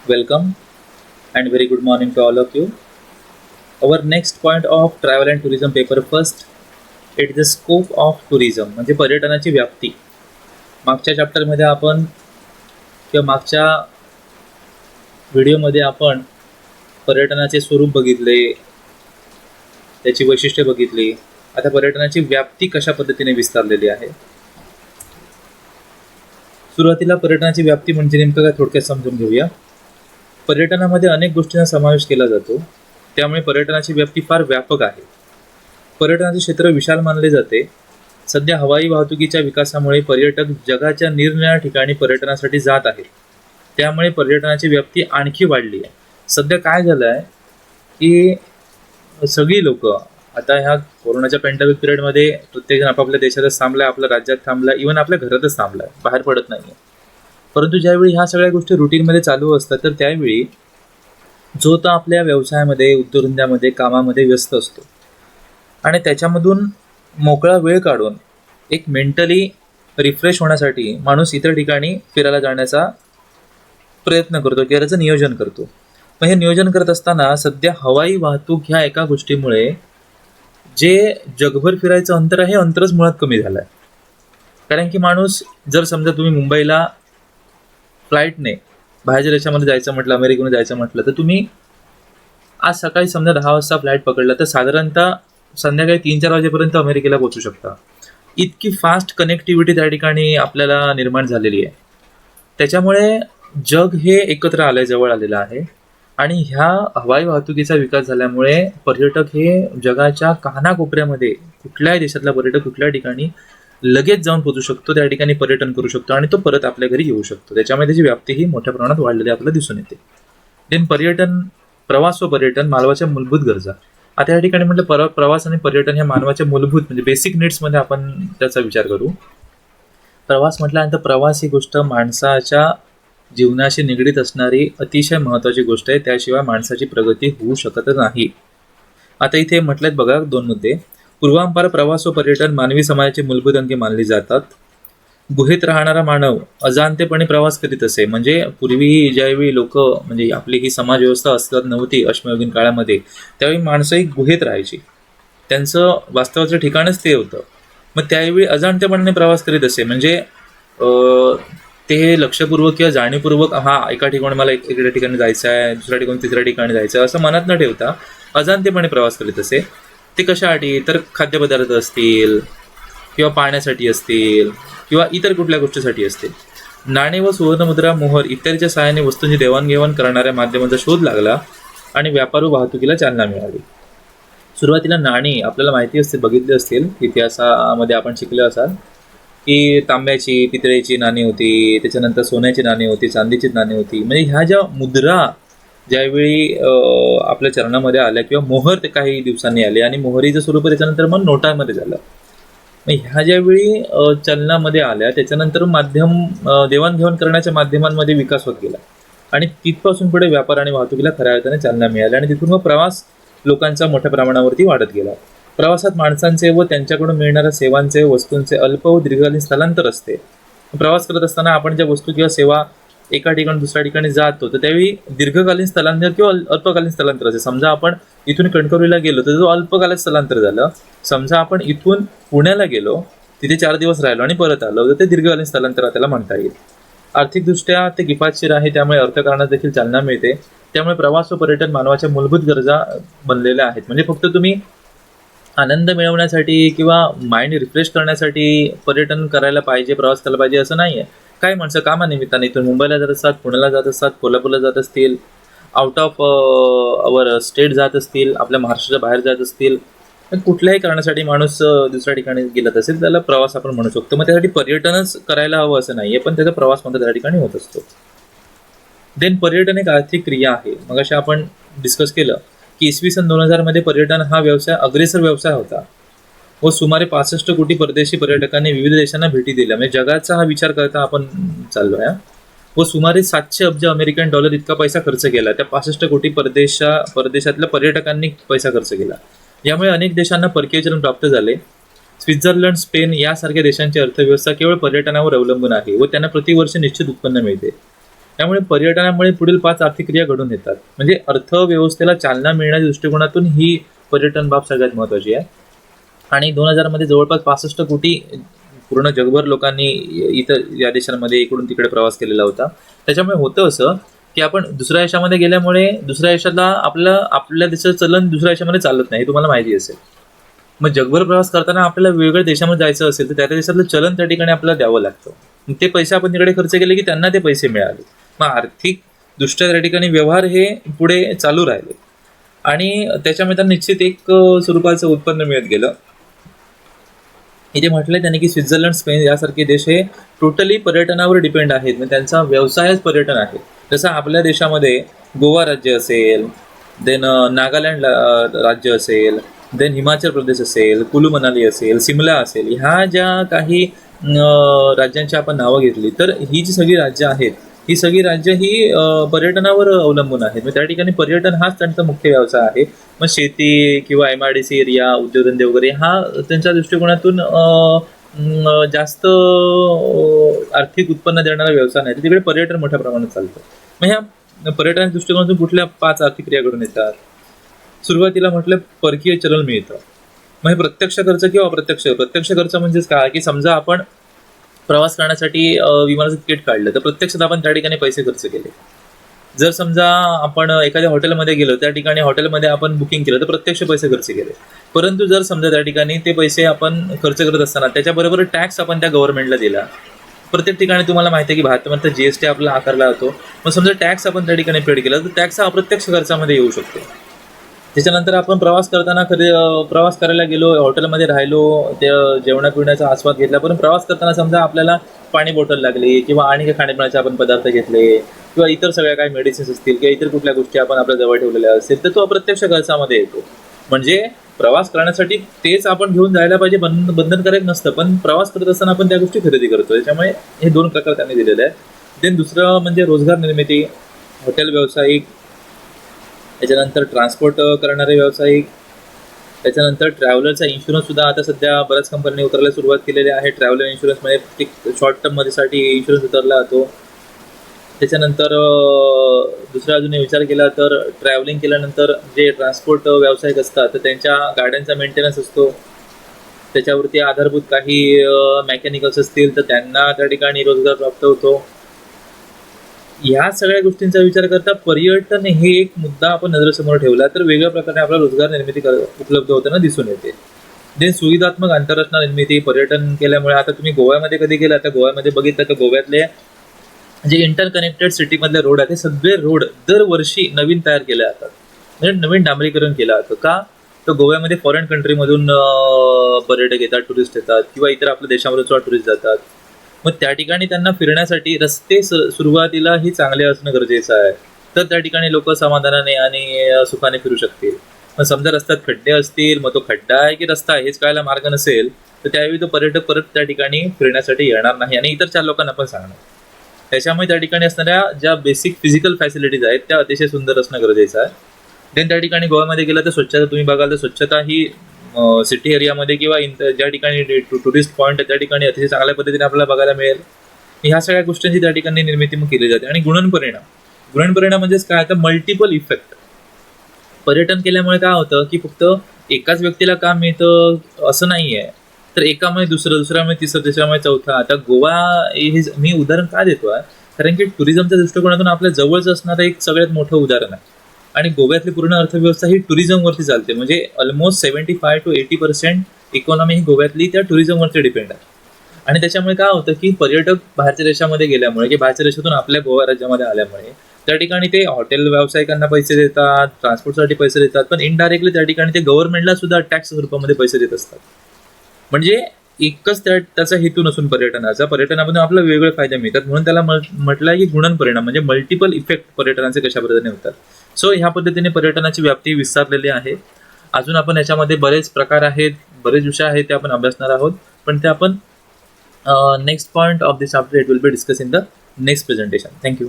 Welcome and very good morning to all of you. Our next point of travel and tourism paper first, it is the scope of tourism म्हणजे पर्यटनाची व्याप्ती. मागच्या चॅप्टरमध्ये आपण किंवा मागच्या व्हिडिओमध्ये आपण पर्यटनाचे स्वरूप बघितले, त्याची वैशिष्ट्ये बघितली. आता पर्यटनाची व्याप्ती कशा पद्धतीने विस्तारलेली आहे. सुरुवातीला पर्यटनाची व्याप्ती म्हणजे नेमकं काय थोडक्यात समजून घेऊया. पर्यटनामध्ये अनेक गोष्टींचा समावेश केला जातो, त्यामुळे पर्यटनाची व्याप्ती फार व्यापक आहे. पर्यटनाचे क्षेत्र विशाल मानले जाते. सध्या हवाई वाहतुकीच्या विकासामुळे पर्यटक जगाच्या निरनिराळ्या ठिकाणी पर्यटनासाठी जात आहेत, त्यामुळे पर्यटनाची व्याप्ती आणखी वाढली आहे. सध्या काय झालं आहे की सगळी लोक आता ह्या कोरोनाच्या पॅन्डेमिक पिरियडमध्ये प्रत्येकजण आपापल्या देशातच थांबलाय, आपल्या राज्यात थांबलाय, इव्हन आपल्या घरातच थांबलाय, बाहेर पडत नाही. परंतु ज्यावेळी ह्या सगळ्या गोष्टी रुटीनमध्ये चालू असतात तर त्यावेळी जो तो आपल्या व्यवसायामध्ये, उद्योगधंद्यामध्ये, कामामध्ये व्यस्त असतो आणि त्याच्यामधून मोकळा वेळ काढून एक मेंटली रिफ्रेश होण्यासाठी माणूस इतर ठिकाणी फिरायला जाण्याचा प्रयत्न करतो किंवा त्याचं नियोजन करतो. मग हे नियोजन करत असताना सध्या हवाई वाहतूक ह्या एका गोष्टीमुळे जे जगभर फिरायचं अंतर आहे, अंतरच मुळात कमी झालं आहे. कारण की माणूस जर समजा तुम्ही मुंबईला फ्लाईटने बाहेरच्या देशामध्ये जायचं म्हटलं, अमेरिकेमध्ये जायचं म्हटलं, तर तुम्ही आज सकाळी समजा 10 वाजता फ्लाईट पकडला तर साधारणतः संध्याकाळी 3-4 वाजेपर्यंत अमेरिकेला पोहोचू शकता. इतकी फास्ट कनेक्टिव्हिटी त्या ठिकाणी आपल्याला निर्माण झालेली आहे. त्याच्यामुळे जग हे एकत्र आलंय, जवळ आलेलं आहे. आणि ह्या हवाई वाहतुकीचा विकास झाल्यामुळे पर्यटक हे जगाच्या कानाकोपऱ्यामध्ये कुठल्याही देशातला पर्यटक कुठल्या ठिकाणी लगेच जाऊन पोहोचू शकतो, त्या ठिकाणी पर्यटन करू शकतो आणि तो परत आपल्या घरी येऊ शकतो. त्याच्यामुळे त्याची व्याप्तीही मोठ्या प्रमाणात वाढलेली आपल्याला दिसून येते. देन पर्यटन, प्रवास व पर्यटन मानवाच्या मूलभूत गरजा. आता या ठिकाणी म्हटलं प्रवास आणि पर्यटन ह्या मानवाच्या मूलभूत म्हणजे बेसिक नीड्समध्ये आपण त्याचा विचार करू. प्रवास म्हटल्यानंतर प्रवास ही गोष्ट माणसाच्या जीवनाशी निगडीत असणारी अतिशय महत्त्वाची गोष्ट आहे, त्याशिवाय माणसाची प्रगती होऊ शकत नाही. आता इथे म्हटलेत बघा 2 मुद्दे. पूर्वांपार प्रवास व पर्यटन मानवी समाजाची मूलभूत अंगे मानली जातात. गुहेत राहणारा मानव अजाणतेपणे प्रवास करीत असे. म्हणजे पूर्वी ज्यावेळी लोक म्हणजे आपली ही समाज व्यवस्था असत नव्हती अश्मयुगीन काळामध्ये, त्यावेळी माणसं ही गुहेत राहायची, त्यांचं वास्तवाचं ठिकाणच ते होतं. मग त्यावेळी अजाणतेपणाने प्रवास करीत असे. म्हणजे ते लक्षपूर्वक किंवा जाणीवपूर्वक एका ठिकाणी मला इकडे ठिकाणी जायचं आहे, दुसऱ्या ठिकाणी तिसऱ्या ठिकाणी जायचं आहे असं मनात न ठेवता अजाणतेपणे प्रवास करीत असे. ते कशासाठी? तर खाद्यपदार्थ असतील किंवा पाण्यासाठी असतील किंवा इतर कुठल्या गोष्टीसाठी असतील. नाणे व सुवर्णमुद्रा, मोहर इत्यादीच्या सहाय्याने वस्तूंची देवाणघेवाण करणाऱ्या माध्यमांचा शोध लागला आणि व्यापार व वाहतुकीला चालना मिळाली. सुरुवातीला नाणी आपल्याला माहिती असते, बघितली असतील, इतिहासामध्ये आपण शिकले असाल की तांब्याची, पितळेची नाणी होती, त्याच्यानंतर सोन्याची नाणी होती, चांदीची नाणी होती. म्हणजे ह्या ज्या मुद्रा ज्यावेळी आपल्या चलनामध्ये आल्या किंवा मोहर ते काही दिवसांनी आले आणि मोहरीचं स्वरूप त्याच्यानंतर मग नोटामध्ये झालं. मग ह्या ज्यावेळी चलनामध्ये आल्या त्याच्यानंतर माध्यम देवाणघेवाण करण्याच्या माध्यमांमध्ये विकास होत गेला आणि तिथपासून पुढे व्यापार आणि वाहतुकीला खऱ्या अर्थाने चालना मिळाली आणि तिथून मग प्रवास लोकांचा मोठ्या प्रमाणावरती वाढत गेला. प्रवासात माणसांचे व त्यांच्याकडून मिळणाऱ्या सेवांचे, वस्तूंचे अल्प व दीर्घकालीन स्थलांतर असते. प्रवास करत असताना आपण ज्या वस्तू किंवा सेवा एका ठिकाणी दुसऱ्या ठिकाणी जातो तर त्यावेळी दीर्घकालीन स्थलांतर किंवा अल्पकालीन स्थलांतर असे. समजा आपण इथून कणकवलीला गेलो तर जो अल्पकालीन स्थलांतर झालं. समजा आपण इथून पुण्याला गेलो, तिथे 4 दिवस राहिलो आणि परत आलो तर ते दीर्घकालीन स्थलांतर त्याला म्हणता येईल. आर्थिकदृष्ट्या ते किफायतशीर आहे, त्यामुळे अर्थकारणात देखील चालना मिळते. त्यामुळे प्रवास व पर्यटन मानवाच्या मूलभूत गरजा बनलेल्या आहेत. म्हणजे फक्त तुम्ही आनंद मिळवण्यासाठी किंवा माइंड रिफ्रेश करण्यासाठी पर्यटन करायला पाहिजे, प्रवास करायला पाहिजे असं नाही आहे. काही माणसं कामानिमित्ताने इथून मुंबईला जात असतात, पुण्याला जात असतात, कोल्हापूरला जात असतील, आउट ऑफ अवर स्टेट जात असतील, आपल्या महाराष्ट्राच्या बाहेर जात असतील. कुठल्याही कारणासाठी माणूस दुसऱ्या ठिकाणी गेलात असेल त्याला प्रवास आपण म्हणू शकतो. मग त्यासाठी पर्यटनच करायला हवं असं नाही आहे, पण त्याचा प्रवास मात्र त्या ठिकाणी होत असतो. देन पर्यटन एक आर्थिक क्रिया आहे. मग अशा आपण डिस्कस केलं की इसवी सन 2000 मध्ये पर्यटन हा व्यवसाय अग्रेसर व्यवसाय होता व सुमारे 65 कोटी परदेशी पर्यटकांनी विविध देशांना भेटी दिल्या. म्हणजे जगाचा हा विचार करता आपण चाललो आहे. व सुमारे 700 अब्ज अमेरिकन डॉलर इतका पैसा खर्च केला त्या 65 कोटी परदेशातल्या पर्यटकांनी पैसा खर्च केला. यामुळे अनेक देशांना परकीय चलन प्राप्त झाले. स्वित्झर्लंड, स्पेन यासारख्या देशांची अर्थव्यवस्था केवळ पर्यटनावर अवलंबून आहे व त्यांना प्रतिवर्ष निश्चित उत्पन्न मिळते. त्यामुळे पर्यटनामुळे पुढील 5 आर्थिक क्रिया घडून येतात. म्हणजे अर्थव्यवस्थेला चालना मिळण्याच्या दृष्टिकोनातून ही पर्यटन बाब सगळ्यात महत्त्वाची आहे. आणि 2000 मध्ये जवळपास 65 कोटी पूर्ण जगभर लोकांनी इतर या देशांमध्ये इकडून तिकडे प्रवास केलेला होता. त्याच्यामुळे होतं असं की आपण दुसऱ्या देशामध्ये गेल्यामुळे दुसऱ्या देशातला आपल्या देशाचं चलन दुसऱ्या देशामध्ये चालत नाही, हे तुम्हाला माहिती असेल. मग जगभर प्रवास करताना आपल्याला वेगवेगळ्या देशामध्ये जायचं असेल तर त्या देशातलं चलन त्या ठिकाणी आपल्याला द्यावं लागतं. मग ते पैसे आपण तिकडे खर्च केले की त्यांना ते पैसे मिळाले. मग आर्थिक दृष्ट्या त्या ठिकाणी व्यवहार हे पुढे चालू राहिले आणि त्याच्यामुळे त्यांना निश्चित एक स्वरूपाचं उत्पन्न मिळत गेलं. इथे म्हटलंय त्यांनी की स्वित्झर्लंड, स्पेन यासारखे देश हे टोटली पर्यटनावर डिपेंड आहेत. म्हणजे त्यांचा व्यवसायच पर्यटन आहे. जसं आपल्या देशामध्ये गोवा राज्य असेल, देन नागालँड राज्य असेल, देन हिमाचल प्रदेश असेल, कुलू मनाली असेल, सिमला असेल, ह्या ज्या काही राज्यांची आपण नावं घेतली तर ही जी सगळी राज्य आहेत ही सगळी राज्य ही पर्यटनावर अवलंबून आहेत. मग त्या ठिकाणी पर्यटन हाच त्यांचा मुख्य व्यवसाय आहे. मग शेती किंवा MIDC एरिया, उद्योगधंदे वगैरे हा त्यांच्या दृष्टिकोनातून जास्त आर्थिक उत्पन्न देणारा व्यवसाय नाही, तिकडे पर्यटन मोठ्या प्रमाणात चालतं. मग ह्या पर्यटनाच्या दृष्टिकोनातून कुठल्या 5 आर्थिक क्रिया घडून येतात? सुरुवातीला म्हटलं परकीय चलन मिळतं. मग हे प्रत्यक्ष खर्च किंवा प्रत्यक्ष खर्च म्हणजेच काय की समजा आपण प्रवास करण्यासाठी विमानाचं तिकीट काढलं तर प्रत्यक्षात आपण त्या ठिकाणी पैसे खर्च केले. जर समजा आपण एखाद्या हॉटेलमध्ये गेलो त्या ठिकाणी हॉटेलमध्ये आपण बुकिंग केलं तर प्रत्यक्ष पैसे खर्च केले. परंतु जर समजा त्या ठिकाणी ते पैसे आपण खर्च करत असताना त्याच्याबरोबर टॅक्स आपण त्या गव्हर्नमेंटला दिला. प्रत्येक ठिकाणी तुम्हाला माहिती आहे की भारतामध्ये GST आपला आकारला जातो. मग समजा टॅक्स आपण त्या ठिकाणी पेड केला तर टॅक्स हा अप्रत्यक्ष खर्चामध्ये येऊ शकतो. त्याच्यानंतर आपण प्रवास करायला गेलो, हॉटेलमध्ये राहिलो, त्या जेवणापिवण्याचा आस्वाद घेतला. पण प्रवास करताना समजा आपल्याला पाणी बॉटल लागली किंवा आणि काही खाण्यापिण्याचे आपण पदार्थ घेतले किंवा इतर सगळ्या काही मेडिसिन्स असतील किंवा इतर कुठल्या गोष्टी आपण आपल्या जवळ ठेवलेल्या असतील तर तो अप्रत्यक्ष खर्चामध्ये येतो. म्हणजे प्रवास करण्यासाठी तेच आपण घेऊन जायला पाहिजे बंधनकारक नसतं, पण प्रवास करत असताना आपण त्या गोष्टी खरेदी करतो. त्याच्यामुळे हे 2 प्रकार त्यांनी दिलेले आहेत. देन दुसरं म्हणजे रोजगार निर्मिती, हॉटेल व्यावसायिक, त्याच्यानंतर ट्रान्सपोर्ट करणारे व्यावसायिक, त्याच्यानंतर ट्रॅव्हलरचा इन्शुरन्ससुद्धा आता सध्या बऱ्याच कंपन्यांनी उतरायला सुरुवात केलेली आहे. ट्रॅव्हलर इन्शुरन्स म्हणजे शॉर्ट टर्ममध्येसाठी इन्शुरन्स उतरला जातो. त्याच्यानंतर दुसरा अजून विचार केला तर ट्रॅव्हलिंग केल्यानंतर जे ट्रान्सपोर्ट व्यावसायिक असतात तर त्यांच्या गाड्यांचा मेंटेनन्स असतो. त्याच्यावरती आधारभूत काही मेकॅनिकल्स असतील तर त्यांना त्या ठिकाणी रोजगार प्राप्त होतो. ह्या सगळ्या गोष्टींचा विचार करता पर्यटन हे एक मुद्दा आपण नजरेसमोर ठेवला तर वेगळ्या प्रकारे आपला रोजगार निर्मिती उपलब्ध होताना दिसून येते. देन सुविधात्मक आंतरराष्ट्रीय निर्मिती, पर्यटन केल्यामुळे आता तुम्ही गोव्यामध्ये कधी गेला तर गोव्यामध्ये बघितलं तर गोव्यातले जे इंटरकनेक्टेड सिटीमधले रोड आहेत ते सगळे रोड दरवर्षी नवीन तयार केले जातात. म्हणजे नवीन डांबरीकरण केलं जातं. का तर गोव्यामध्ये फॉरेन कंट्रीमधून पर्यटक येतात, टुरिस्ट येतात किंवा इतर आपल्या देशामधून सुद्धा टुरिस्ट जातात. मग त्या ठिकाणी त्यांना फिरण्यासाठी रस्ते सुरुवातीलाही चांगले असणं गरजेचं आहे, तर त्या ठिकाणी लोक समाधानाने आणि सुखाने फिरू शकतील. मग समजा रस्त्यात खड्डे असतील, मग तो खड्डा आहे की रस्ता आहे हेच कळायला मार्ग नसेल तर त्यावेळी तो पर्यटक परत त्या ठिकाणी फिरण्यासाठी येणार नाही आणि इतर 4 लोकांना पण सांगणार. त्याच्यामुळे त्या ठिकाणी असणाऱ्या ज्या बेसिक फिजिकल फॅसिलिटीज आहेत त्या अतिशय सुंदर असणं गरजेचं आहे. देन त्या ठिकाणी गोव्यामध्ये गेलं तर स्वच्छता तुम्ही बघाल तर स्वच्छता ही सिटी एरियामध्ये किंवा ज्या ठिकाणी टुरिस्ट पॉईंट आहे त्या ठिकाणी अतिशय चांगल्या पद्धतीने आपल्याला बघायला मिळेल. ह्या सगळ्या गोष्टींची त्या ठिकाणी निर्मिती मग केली जाते. आणि गुणनपरिणाम म्हणजेच काय तर मल्टिपल इफेक्ट. पर्यटन केल्यामुळे काय होतं की फक्त एकाच व्यक्तीला काम मिळतं असं नाही आहे, तर एकामुळे दुसऱ्यामुळे तिसऱ्यामुळे चौथा. आता गोवा हे मी उदाहरण का देतो आहे कारण की टुरिझमच्या दृष्टिकोनातून आपल्या जवळच असणारं एक सगळ्यात मोठं उदाहरण आहे. आणि गोव्यातली पूर्ण अर्थव्यवस्था ही टुरिझमवरती चालते. म्हणजे ऑलमोस्ट 75 to 80% इकॉनॉमी ही गोव्यातली त्या टुरिझमवरती डिपेंड आहे. आणि त्याच्यामुळे काय होतं की पर्यटक बाहेरच्या देशामध्ये गेल्यामुळे की बाहेरच्या देशातून आपल्या गोवा राज्यामध्ये आल्यामुळे त्या ठिकाणी ते हॉटेल व्यावसायिकांना पैसे देतात, ट्रान्सपोर्टसाठी पैसे देतात, पण इनडायरेक्टली त्या ठिकाणी ते गव्हर्नमेंटला सुद्धा टॅक्स स्वरूपामध्ये पैसे देत असतात. म्हणजे एकच त्याचा हेतू नसून पर्यटनामधून आपल्याला वेगवेगळे फायदे मिळतात. म्हणून त्याला म्हटलं आहे की गुणनपरिणाम म्हणजे मल्टिपल इफेक्ट पर्यटनाचे कशा पद्धतीने होतात. सो ह्या पद्धतीने पर्यटनाची व्याप्ती विस्तारलेली आहे. अजून आपण याच्यामध्ये बरेच प्रकार आहेत, बरेच विषय आहेत ते आपण अभ्यासणार आहोत, पण ते आपण next point of this chapter it will be discuss in the next presentation. Thank you.